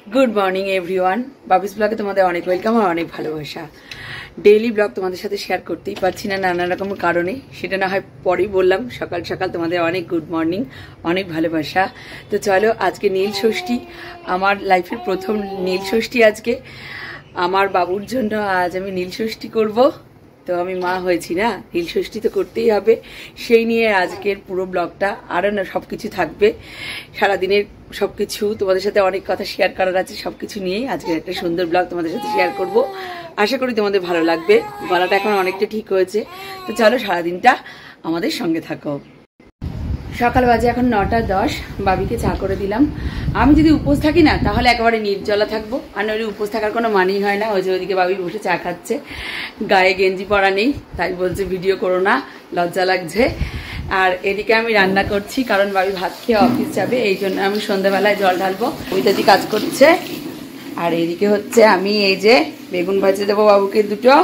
Good morning everyone Babis ब्लगे तुम्हारे अनेक welcome और अनेक भालोबासा। डेली ब्लग तुम्हारे साथे शेयर करतेई पारछि ना नाना रकम कारणे, सेटा ना हय परेई बोललाम। सकाल सकाल तुम्हारे अनेक गुड मर्निंग अनेक भालोबासा। तो चलो आज के नील षष्ठी, आमार लाइफेर प्रथम नील षष्ठी। आज के आमार बाबुर जन्य आज आमी नील षष्ठी करब। तो आमी मा हयेछि ना, नील षष्ठी तो करतेई हबे। सेई निये आजकेर पुरो ब्लगटा आरो ना सबकिछु थाकबे। सारा दिनेर सबकिछु तुम्हादेर साथे अनेक कथा शेयर करार आछे, सबकिछु निये आजकेर एकटा सुंदर ब्लग तुम्हादेर साथे शेयर करब। आशा करी तुम्हादेर भालो लागबे। गलाटा एखन अनेकटा ठीक हयेছে। तो चलो सारा दिनटा आमादेर संगे थाको। सकाल बाजे এখন 9:10। বাবিকে চা করে দিলাম। আমি যদি উপোস থাকি না তাহলে একেবারে নির্জলা থাকবো, আর নইলে উপোস থাকার কোনো মানেই হয় না। ওই যে ওইদিকে বাবি বসে চা খাচ্ছে, গায়ে গেঞ্জি পরা নেই, তাই বলছে ভিডিও করো না, লজ্জা লাগছে। আর এদিকে আমি রান্না করছি, কারণ বাবি ভাত খেয়ে অফিস যাবে, এই জন্য আমি সন্ধ্যাবেলায় জল ঢালবো। ওইদিকে কাজ করছে। আর এদিকে হচ্ছে আমি এই যে বেগুন ভাজে দেবো বাবুকে দুটো,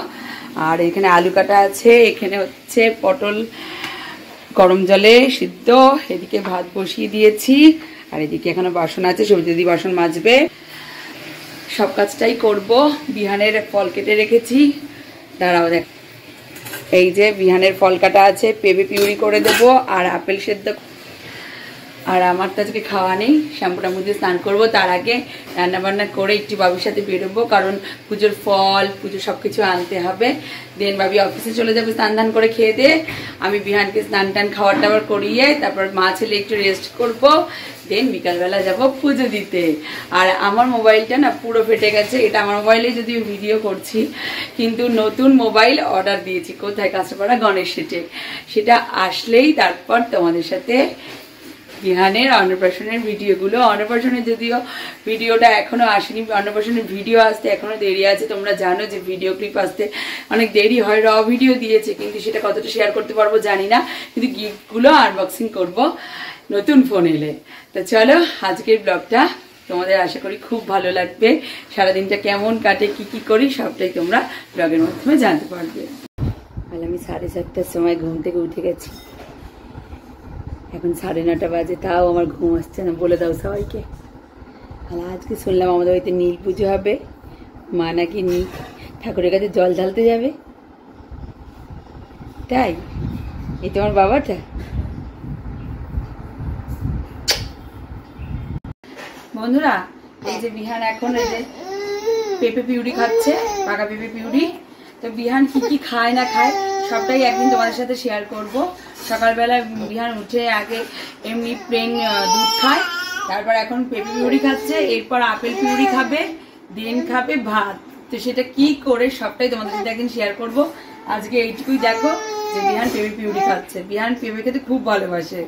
আর এখানে আলু কাটা আছে, এখানে হচ্ছে পটল গরম জলে সিদ্ধ, এদিকে ভাত বসিয়ে দিয়েছি। আর এদিকে এখানে বাসন আছে, সবজি দিয়ে বাসন মাজবে। সব কাজটাই করব। বিহানের ফল কেটে রেখেছি, দাঁড়াও দেখ। এই যে বিহানের ফল কাটা আছে, পেঁপে পিউরি করে দেব, আর আপেল সেদ্ধ। আর আমার তো আজকে খাওয়া নেই, শ্যাম্পুটা মুছে স্নান করবো। তার আগে রান্নাবান্না করে একটু বাবির সাথে বেরোবো, কারণ পুজোর ফল পুজো সব কিছু আনতে হবে। দেন বাবি অফিসে চলে যাবে স্নান ধান করে খেয়ে দিয়ে। আমি বিহানকে স্নান টান খাবার টাবার করিয়ে তারপর মা ছেলে একটু রেস্ট করব। দেন বিকালবেলা যাব পুজো দিতে। আর আমার মোবাইলটা না পুরো ফেটে গেছে। এটা আমার মোবাইলে যদিও ভিডিও করছি, কিন্তু নতুন মোবাইল অর্ডার দিয়েছি কোথায়, কাঁচরাপাড়া গণেশ সেটে। সেটা আসলেই তারপর তোমাদের সাথে বিহানের অন্নপ্রাশনের ভিডিওগুলো, অন্নপ্রাশনের যদিও ভিডিওটা এখনো আসেনি, অন্নপ্রাশনের ভিডিও আসতে এখনো দেরি আছে। তোমরা জানো যে ভিডিও ক্লিপ আসতে অনেক দেরি হয়। র ভিডিও দিয়েছে, কিন্তু সেটা কতটা শেয়ার করতে পারবো জানি না, কিন্তু গিফটগুলো আনবক্সিং করব নতুন ফোন এলে। তো চলো আজকের ব্লগটা তোমাদের আশা করি খুব ভালো লাগবে। সারাদিনটা কেমন কাটে, কি কি করি, সবটাই তোমরা ব্লগের মাধ্যমে জানতে পারবে। আর আমি 7:30টার সময় ঘুম থেকে উঠে গেছি, এখন 9:30 বাজে, তাও আমার ঘুম আসছে না। বলে দাও সবাইকে। আর আজকে শুনলাম আমাদের বাড়িতে নীল পুজো হবে, মা নাকি নীল ঠাকুরের কাছে জল ঢালতে যাবে। তাই? এই তোমার বাবাটা? বন্ধুরা, এই যে বিহান এখন এই যে পেঁপে পিউরি খাচ্ছে, পাকা পেঁপে পিউরি। তো বিহান কি কি খায় না খায় সবটাই একদিন তোমাদের সাথে শেয়ার করব। সকালবেলা বিহান উঠে আগে এমনি প্লেন দুধ খায়, তারপর এখন পেঁপে পিউরি খাচ্ছে, এরপর আপেল পিউরি খাবে, দেন খাবে ভাত। তো সেটা কি করে সবটাই তোমাদের সাথে একদিন শেয়ার করব। আজকে এইটুকুই দেখো যে বিহান পেঁপে পিউরি খাচ্ছে। বিহান পেঁপে খেতে খুব ভালোবাসে।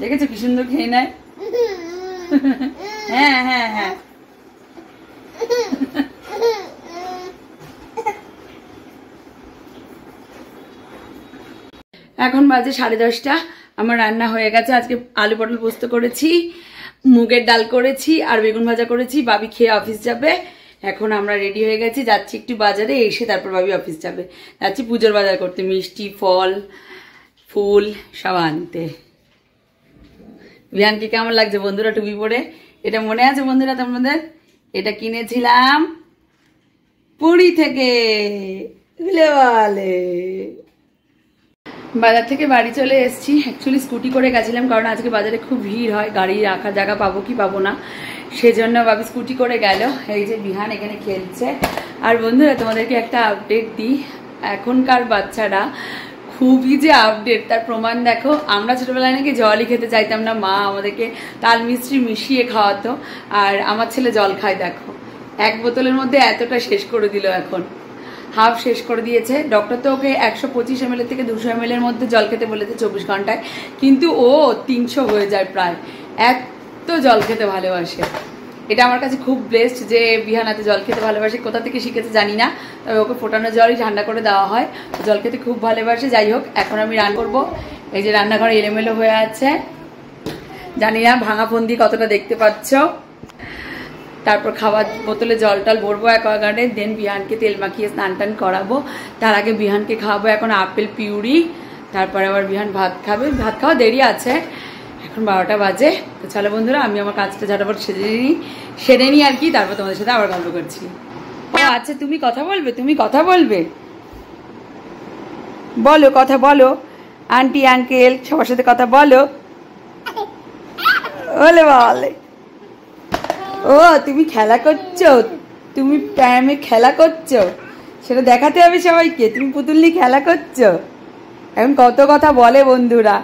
দেখেছো কি সুন্দর খেয়ে নেয়। হ্যাঁ হ্যাঁ হ্যাঁ। এখন বাজে 10:30। আমার রান্না হয়ে গেছে। আজকে আলু পটল পোস্ত করেছি, মুগের ডাল করেছি, আর বেগুন ভাজা করেছি। বাবি খেয়ে অফিস যাবে। এখন আমরা রেডি হয়ে গেছি, যাচ্ছি একটু বাজারে, এসে তারপর বাবি অফিস যাবে। যাচ্ছি পুজোর বাজার করতে, মিষ্টি ফল ফুল সব আনতে। বিহানকে কেমন লাগছে বন্ধুরা টুপি পরে? এটা মনে আছে বন্ধুরা তোমাদের? এটা কিনেছিলাম পুরী থেকে। বাজার থেকে বাড়ি চলে এসেছি। অ্যাকচুয়ালি স্কুটি করে গেছিলাম, কারণ আজকে বাজারে খুব ভিড় হয়, গাড়ি রাখার জায়গা পাবো কি পাবো না, সেজন্য ভাবি স্কুটি করে গেল। এই যে বিহান এখানে খেলছে। আর বন্ধুরা তোমাদেরকে একটা আপডেট দিই, এখনকার বাচ্চারা খুবই যে আপডেট তার প্রমাণ দেখো। আমরা ছোটবেলায় নাকি জলই খেতে চাইতাম না, মা আমাদেরকে তাল মিষ্টি মিশিয়ে খাওয়াতো। আর আমার ছেলে জল খায় দেখো, 1 বোতলের মধ্যে এতটা শেষ করে দিল, এখন হাফ শেষ করে দিয়েছে। ডক্টর তো ওকে 125 ml থেকে 200 ml এর মধ্যে জল খেতে বলেছে 24 ঘন্টায়, কিন্তু ও 300 হয়ে যায় প্রায়। এত জল খেতে ভালোবাসে। এটা আমার কাছে খুব ব্লেসড যে বিহান এত জল খেতে ভালোবাসে। কোথা থেকে শিখেছে জানি না, তবে ওকে ফোটানো জলই ঠান্ডা করে দেওয়া হয়। জল খেতে খুব ভালোবাসে। যাই হোক, এখন আমি রান্না করবো। এই যে রান্নাঘরে এলোমেলো হয়ে আছে, জানি না ভাঙা ফন্দি কতটা দেখতে পাচ্ছ। তারপর খাবার বোতলে জল টল ভরবো অ্যাকোয়াগার্ডে। দেন বিহানকে তেল মাখিয়ে স্নান টান করাবো। তার আগে বিহানকে খাওয়াবো এখন আপেল পিউরি, তারপরে আবার বিহান ভাত খাবে। ভাত খাওয়া দেরি আছে, এখন 12টা বাজে। তো চলো বন্ধুরা, আমি আমার কাজটা ঝটাপট সেরে নিই আর কি, তারপর তোমাদের সাথে আবার গল্প করছি। ও আচ্ছা, তুমি কথা বলবে, তুমি কথা বলবে, বলো, কথা বলো, আন্টি আঙ্কেল সবার সাথে কথা বলো, বলে বলে। ও তুমি খেলা করছো, তুমি প্যামে খেলা করছো, সেটা দেখাতে হবে সবাইকে, তুমি পুতুল নিয়ে খেলা করছো। এখন কত কথা বলে বন্ধুরা।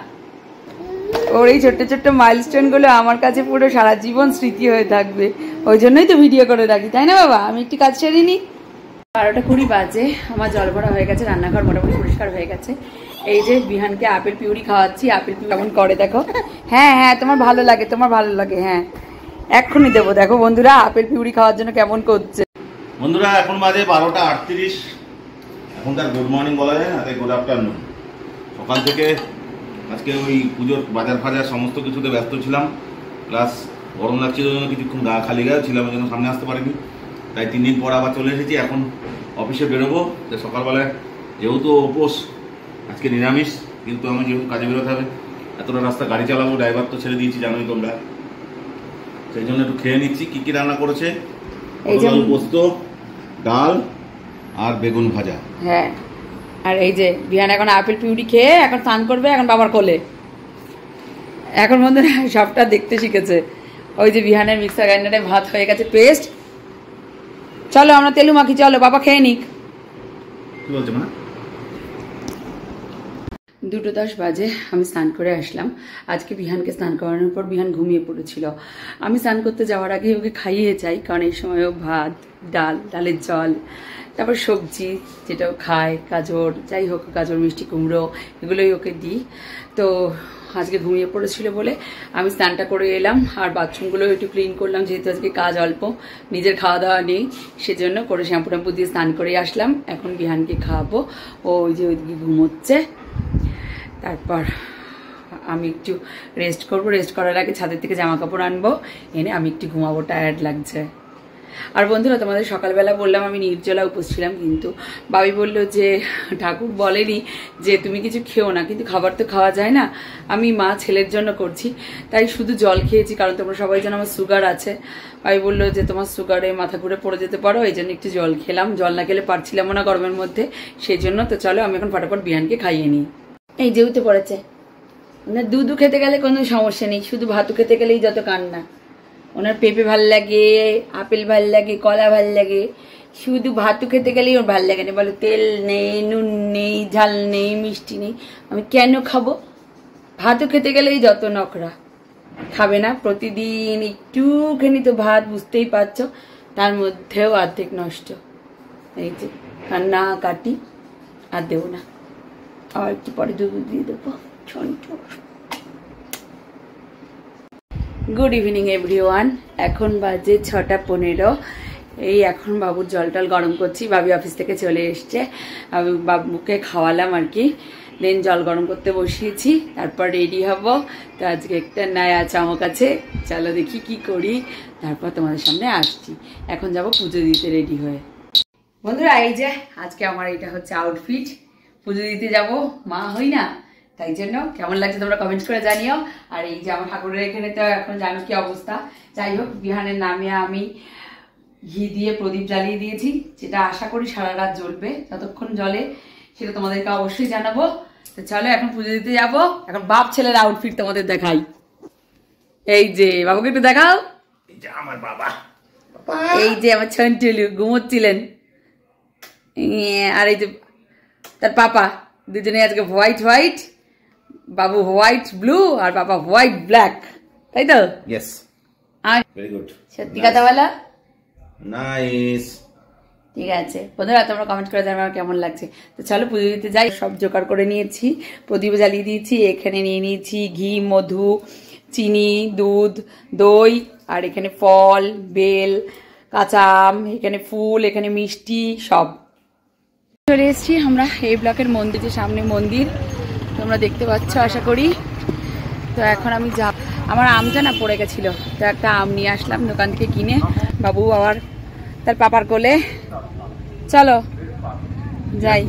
ওর এই ছোট্ট ছোট্ট মাইলস্টোন গুলো আমার কাছে পুরো সারা জীবন স্মৃতি হয়ে থাকবে, ওই জন্যই তো ভিডিও করে রাখি, তাই না বাবা? আমি একটু কাজ সেরে নিই। 12টা 20 বাজে, আমার জল ভরা হয়ে গেছে, রান্নাঘর মোটামুটি পরিষ্কার হয়ে গেছে। এই যে বিহানকে আপেল পিউরি খাওয়াচ্ছি, আপেল পিউরি কেমন করে দেখো। হ্যাঁ হ্যাঁ, তোমার ভালো লাগে, তোমার ভালো লাগে, হ্যাঁ এক্ষুনি দেবো। দেখো বন্ধুরা, আপেল পিউরি খাওয়ার জন্য কেমন করছে। বন্ধুরা এখন বাজে 12টা 38। এখন তার গুড মর্নিং বলা যায় না, তাই গুড আফটারনুন। সকাল থেকে আজকে ওই পুজোর বাজার ফাজার সমস্ত কিছুতে ব্যস্ত ছিলাম, প্লাস গরম লাগছিল জন্য কিছুক্ষণ গা খালি গায়ে ছিলাম, ওই জন্য সামনে আসতে পারিনি। তাই 3 দিন পর আবার চলে এসেছি। এখন অফিসে বেরোবো। তো সকালবেলায় যেহেতু উপোস, আজকে নিরামিষ, কিন্তু আমি যেহেতু কাজে বেরোতে হবে, এতটা রাস্তা গাড়ি চালাবো, ড্রাইভার তো ছেড়ে দিয়েছি জানোই তোমরা, সেই জন্য একটু খেয়ে নিচ্ছি। কি কি রান্না করেছে? পোস্ত, ডাল আর বেগুন ভাজা। হ্যাঁ, আর এই যে বিহান এখন আপেল পিউরি খেয়ে এখন স্নান করবে, এখন বাবার কোলে। এখন বন্ধুরা সবটা দেখতে শিখেছে। ওই যে বিহানের মিক্সার গ্রাইন্ডারে ভাত হয়ে গেছে পেস্ট। চলো আমরা তেলু মাখি, চলো বাবা খেয়ে নিক। কি বলছো মা? 2:10 বাজে, আমি স্নান করে আসলাম। আজকে বিহানকে স্নান করানোর পর বিহান ঘুমিয়ে পড়েছিল। আমি স্নান করতে যাওয়ার আগে ওকে খাইয়ে যাই, কারণ এই সময়ও ভাত, ডালের জল, তারপর সবজি যেটাও খায়, গাজর, যাই হোক গাজর, মিষ্টি কুমড়ো, এগুলোই ওকে দিই। তো আজকে ঘুমিয়ে পড়েছিল বলে আমি স্নানটা করে এলাম, আর বাথরুমগুলো একটু ক্লিন করলাম, যেহেতু আজকে কাজ অল্প, নিজের খাওয়া দাওয়া নেই, সেজন্য করে শ্যাম্পু ট্যাম্পু দিয়ে স্নান করে আসলাম। এখন বিহানকে খাওয়াবো, ও ওই যে ওইদিকে ঘুমোচ্ছে। তারপর আমি একটু রেস্ট করবো, রেস্ট করার আগে ছাদের থেকে জামা কাপড় আনবো, এনে আমি একটু ঘুমাবো, টায়ার্ড লাগছে। আর বন্ধুরা তোমাদের সকালবেলা বললাম আমি নির্জলা উপোস ছিলাম, কিন্তু বাবি বললো যে ঠাকুর বলেনি যে তুমি কিছু খেও না, কিন্তু খাবার তো খাওয়া যায় না। আমি মা ছেলের জন্য করছি, তাই শুধু জল খেয়েছি, কারণ তোমরা সবাই জানো আমার সুগার আছে। বাবি বললো যে তোমার সুগারে মাথা ঘুরে পড়ে যেতে পারো, এই জন্য একটু জল খেলাম, জল না খেলে পারছিলাম না গরমের মধ্যে, সেই জন্য। তো চলো আমি এখন ফটাফট বিহানকে খাইয়ে নিই। এই যে উঠে পড়েছে, ওনার দুধ খেতে গেলে কোনো সমস্যা নেই, শুধু ভাতু খেতে গেলেই যত কান্না। ওনার পেঁপে ভাল লাগে, আপেল ভাল লাগে, কলা ভাল লাগে, শুধু ভাতু খেতে গেলেই ওর ভাল লাগে না। বলো তেল নেই, নুন নেই, ঝাল নেই, মিষ্টি নেই, আমি কেন খাবো? ভাতু খেতে গেলেই যত নখরা। খাবে না, প্রতিদিন একটুখানি তো ভাত, বুঝতেই পারছো, তার মধ্যেও অর্ধেক নষ্ট। এই যে কান্না কাটি, আর দেবো না, আর একটু পরে দুধ দিয়ে দেবো। গুড ইভিনিং এভরিওয়ান, এখন বাজে 6:15। এই এখন বাবুর জল টল গরম করছি, বাবি অফিস থেকে চলে এসছে, আমি বাবুকে খাওয়ালাম আর কি, দেন জল গরম করতে বসিয়েছি, তারপর রেডি হব। তো আজকে একটা নয়া চমক আছে, চলো দেখি কি করি, তারপর তোমাদের সামনে আসছি। এখন যাব পুজো দিতে রেডি হয়ে। বন্ধুরা এই যে আজকে আমার এটা হচ্ছে আউটফিট, পুজো দিতে যাব, মা হই না, তাই জন্য কেমন লাগছে তোমরা কমেন্ট করে জানিও। আর এই যে আমার ঠাকুরের এখানে তো এখন জানো কি অবস্থা। যাই হোক, বিহানের নামে আমি ঘি দিয়ে প্রদীপ জ্বালিয়ে দিয়েছি, যেটা আশা করি সারা রাত জ্বলবে, যতক্ষণ জ্বলে সেটা তোমাদেরকে অবশ্যই জানাবো। তো চলো এখন পুজো দিতে যাব। এখন বাপ ছেলের আউটফিট তোমাদের দেখাই। এই যে বাবুকে একটু দেখাও, আমার বাবা, এই যে আমার ছন্টুলু ঘুমোচ্ছিলেন, আর এই যে তার পাপা, দুজনে আজকে হোয়াইট হোয়াইট, বাবু হোয়াইট ব্লু আর পাপা হোয়াইট ব্ল্যাক, তাই তো? ইয়েস, ভেরি গুড, সত্যি কথা বলা, নাইস। ঠিক আছে বন্ধুরা, তোমরা কমেন্ট করে জানাও কেমন লাগছে। তো চলো পুজো দিতে যাই। সব জোগাড় করে নিয়েছি, প্রদীপ জ্বালিয়ে দিয়েছি, এখানে নিয়ে নিয়েছি ঘি, মধু, চিনি, দুধ, দই, আর এখানে ফল, বেল, কাঁচা আম, এখানে ফুল, এখানে মিষ্টি, সব চলে এসেছি আমরা এই ব্লকের মন্দিরের সামনে। মন্দির তোমরা দেখতে পাচ্ছ আশা করি। তো এখন আমি আমার আমটা না পড়ে গেছিল, তো একটা আম নিয়ে আসলাম দোকান থেকে কিনে, বাবু আবার তার পাপার কোলে। চলো যাই,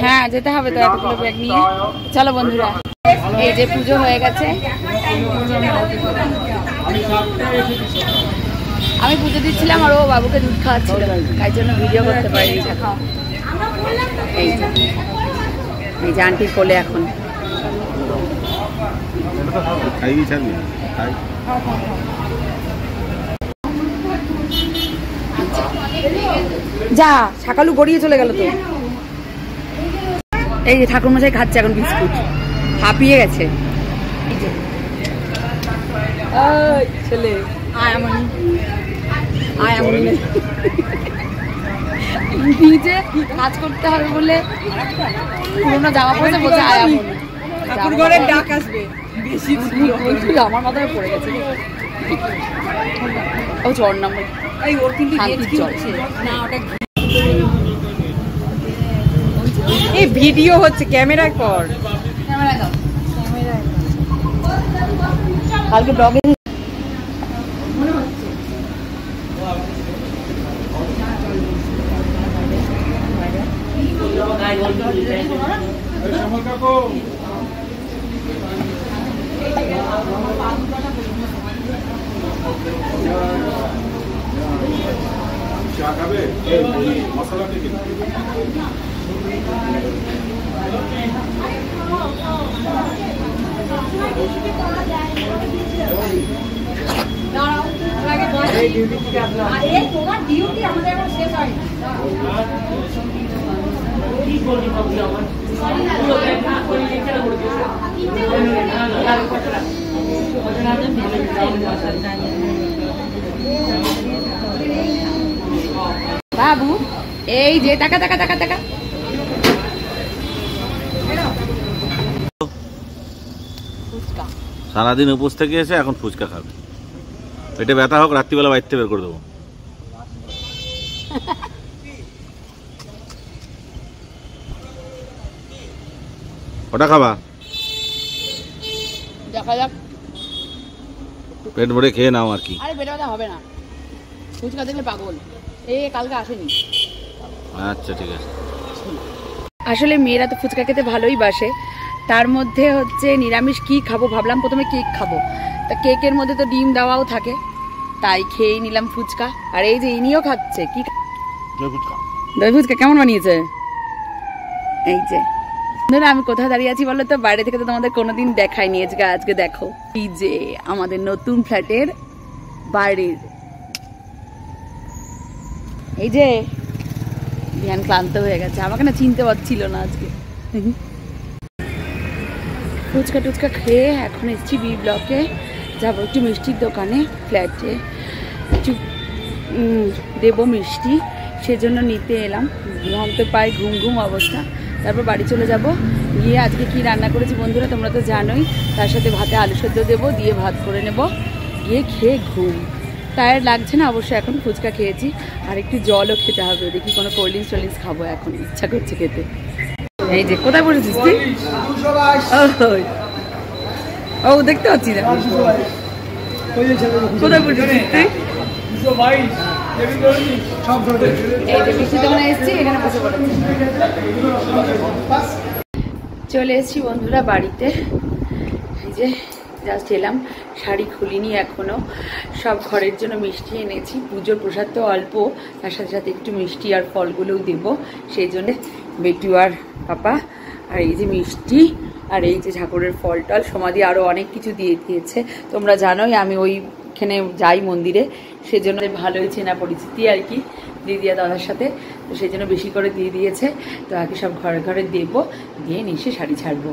হ্যাঁ যেতে হবে তো এতগুলো ব্যাগ নিয়ে। চলো বন্ধুরা, এই যে পুজো হয়ে গেছে, আমি পুজো দিচ্ছিলাম আর ও বাবুকে দুধ খাওয়াচ্ছিল, তাই জন্য ভিডিও করতে পারিনি। এই যে আন্টির কোলে এখন যা সকালু গড়িয়ে চলে গেল তো। এই যে ঠাকুরমশাই খাচ্ছে এখন বিস্কুট, হাঁপিয়ে গেছে। ছেলে নিজে কাজ করতে হবে বলে পুরোনো জামা পড়েছে, বলছে ঠাকুর ঘরের ডাক আসবে, আমার মাথায় পড়ে গেছে। ও চর নাম্বার ওর কিন্তু এই ভিডিও হচ্ছে, ক্যামেরায় কর, কালকে ব্লগে মনে হচ্ছে। মশলা থেকে তোমার ডিউটি আমাদের এখন শেষ হয়নি। বাবু এই যে টাকা টাকা টাকা টাকা সারাদিন উপোস থেকে এসে এখন ফুচকা খাবে, পেটে ব্যথা হোক, রাত্রিবেলা বাইরে বের করে দেবো। ওটা খাবা, দেখা যাক, পেট ভরে খেয়ে নাও আর কি। আরে পেটে ব্যথা হবে না, ফুচকা দেখলে পাগল। কালকে আসেনি। আচ্ছা ঠিক আছে। আসলে মেয়েরা তো ফুচকা খেতে ভালোই বাসে, তার মধ্যে হচ্ছে নিরামিষ কি খাবো ভাবলাম, প্রথমে কেক খাবো, তা কেকের মধ্যে তো ডিম দেওয়াও থাকে, তাই খেয়েই নিলাম ফুচকা। আর এই যে ইনিও খাচ্ছে কি দই ফুচকা, কেমন বানিয়েছে? এই যে আমি কোথায় দাঁড়িয়ে আছি বলো তো, বাইরে থেকে তো তোমাদের কোনোদিন দেখাইনি, আজকে দেখো এই যে আমাদের নতুন ফ্ল্যাটের বাইরের, এই যে ধ্যান ক্লান্ত হয়ে গেছে, আমাকে না চিনতে পারছিল না আজকে। ফুচকা টুচকা খেয়ে এখন এসেছি বি ব্লকে, যাবো একটু মিষ্টির দোকানে, ফ্ল্যাটে একটু দেবো মিষ্টি, সেজন্য নিতে এলাম। ঘুমতে পাই, ঘুম ঘুম অবস্থা, তারপর বাড়ি চলে যাব। গিয়ে আজকে কি রান্না করেছি বন্ধুরা তোমরা তো জানোই, তার সাথে ভাতে আলু সেদ্ধ দেবো, দিয়ে ভাত করে নেব, গিয়ে খেয়ে ঘুম। টায়ার্ড লাগছে না অবশ্যই, এখন ফুচকা খেয়েছি, আর একটু জলও খেতে হবে, দেখি কোনো কোল্ড ড্রিঙ্কস টোল্ড ড্রিঙ্কস খাবো, এখন ইচ্ছা করছে খেতে। এই যে কোথায় পড়েছিস তুই? ও দেখতে পাচ্ছি না, কোথায় পড়েছিস তুই? চলে এসেছি বন্ধুরা বাড়িতে, এই যে জাস্ট এলাম, শাড়ি খুলিনি এখনো, সব ঘরের জন্য মিষ্টি এনেছি, পুজোর প্রসাদ তো অল্প, তার সাথে সাথে একটু মিষ্টি আর ফলগুলোও দেবো, সেই জন্যে বেটু আর পাপা, আর এই যে মিষ্টি, আর এই যে ঠাকুরের ফল টল সমাধি আরও অনেক কিছু দিয়ে দিয়েছে। তোমরা জানোই আমি ওইখানে যাই মন্দিরে, সেজন্য ভালোই চেনা পরিচিতি আর কি দিদিয়া দাদার সাথে, তো সেই জন্য বেশি করে দিয়ে দিয়েছে। তো আগে সব ঘরে ঘরে দেবো, দিয়ে নিশে শাড়ি ছাড়বো।